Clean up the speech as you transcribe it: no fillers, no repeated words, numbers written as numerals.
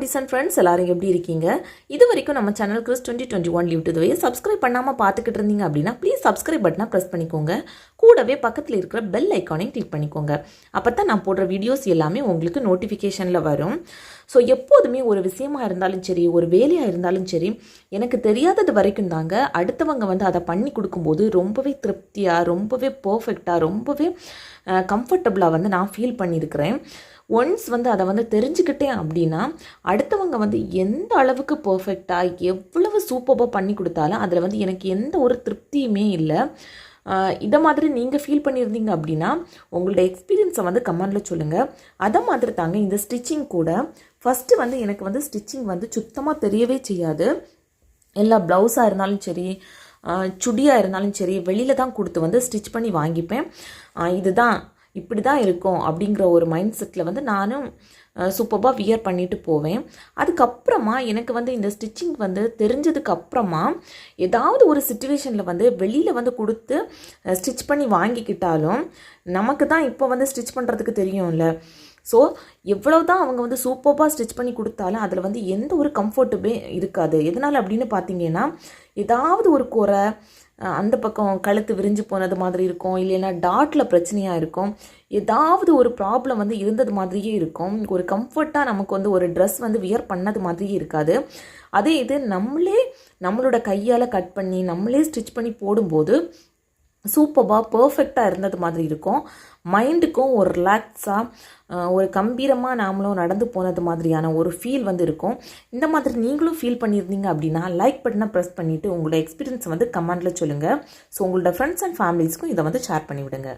குட்டீஸ் and friends எல்லாரும் எப்படி இருக்கீங்க? இது வரைக்கும் நம்ம channel Chris 2021 leave to the way subscribe பண்ணாமல் பார்த்துக்கிட்டு இருந்தீங்க அப்படின்னா ப்ளீஸ் சப்ஸ்கிரைப் பட்டனை ப்ரெஸ் பண்ணிக்கோங்க. கூடவே பக்கத்தில் இருக்கிற பெல் ஐக்கானையும் கிளிக் பண்ணிக்கோங்க. அப்போ தான் நான் போடுற வீடியோஸ் எல்லாமே உங்களுக்கு நோட்டிஃபிகேஷனில் வரும். ஸோ எப்போதுமே ஒரு விஷயமா இருந்தாலும் சரி, ஒரு வேலையாக இருந்தாலும் சரி, எனக்கு தெரியாதது வரைக்கும் தாங்க அடுத்தவங்க வந்து அதை பண்ணி கொடுக்கும்போது ரொம்பவே திருப்தியாக, ரொம்பவே பர்ஃபெக்டாக, ரொம்பவே கம்ஃபர்டபுளாக வந்து நான் ஃபீல் பண்ணியிருக்கிறேன். ஒன்ஸ் வந்து அதை வந்து தெரிஞ்சுக்கிட்டேன் அப்படின்னா அடுத்தவங்க வந்து எந்த அளவுக்கு பர்ஃபெக்டாக எவ்வளவு சூப்பராக பண்ணி கொடுத்தாலும் அதில் வந்து எனக்கு எந்த ஒரு திருப்தியுமே இல்லை. இதை மாதிரி நீங்கள் ஃபீல் பண்ணியிருந்தீங்க அப்படின்னா உங்களோட எக்ஸ்பீரியன்ஸை வந்து கமெண்டில் சொல்லுங்கள். அதை மாதிரி தாங்க இந்த ஸ்டிச்சிங் கூட ஃபஸ்ட்டு வந்து எனக்கு வந்து ஸ்டிச்சிங் வந்து சுத்தமாக தெரியவே செய்யாது. எல்லா ப்ளவுஸாக இருந்தாலும் சரி, சுடியாக இருந்தாலும் சரி, வெளியில் தான் கொடுத்து வந்து ஸ்டிச் பண்ணி வாங்கிப்பேன். இதுதான் இப்படி தான் இருக்கும் அப்படிங்கிற ஒரு மைண்ட் செட்டில் வந்து நானும் சூப்பராக வியர் பண்ணிட்டு போவேன். அதுக்கப்புறமா எனக்கு வந்து இந்த ஸ்டிச்சிங் வந்து தெரிஞ்சதுக்கு அப்புறமா ஏதாவது ஒரு சிச்சுவேஷனில் வந்து வெளியில் வந்து கொடுத்து ஸ்டிச் பண்ணி வாங்கிக்கிட்டாலும் நமக்கு தான் இப்போ வந்து ஸ்டிச் பண்ணுறதுக்கு தெரியும்ல. ஸோ எவ்வளோ தான் அவங்க வந்து சூப்பராக ஸ்டிச் பண்ணி கொடுத்தாலும் அதில் வந்து எந்த ஒரு கம்ஃபர்ட்டுமே இருக்காது. எதனால் அப்படின்னு பார்த்தீங்கன்னா ஏதாவது ஒரு குறை, அந்த பக்கம் கழுத்து விரிஞ்சு போனது மாதிரி இருக்கும், இல்லைன்னா டாட்டில் பிரச்சனையாக இருக்கும், ஏதாவது ஒரு ப்ராப்ளம் வந்து இருந்தது மாதிரியே இருக்கும். ஒரு கம்ஃபர்ட்டாக நமக்கு வந்து ஒரு ட்ரெஸ் வந்து வியர் பண்ணது மாதிரியே இருக்காது. அதே இது நம்மளோட கையால் கட் பண்ணி நம்மளே ஸ்டிச் பண்ணி போடும்போது சூப்பராக பர்ஃபெக்டாக இருந்தது மாதிரி இருக்கும். மைண்டுக்கும் ஒரு ரிலாக்ஸாக, ஒரு கம்பீரமாக நாமளும் நடந்து போனது மாதிரியான ஒரு ஃபீல் வந்து இருக்கும். இந்த மாதிரி நீங்களும் ஃபீல் பண்ணியிருந்தீங்க அப்படின்னா லைக் பட்டனை ப்ரெஸ் பண்ணிவிட்டு உங்களோட எக்ஸ்பீரியன்ஸை வந்து கமெண்டில் சொல்லுங்கள். ஸோ உங்களோட ஃப்ரெண்ட்ஸ் அண்ட் ஃபேமிலிஸ்க்கும் இதை வந்து ஷேர் பண்ணிவிடுங்க.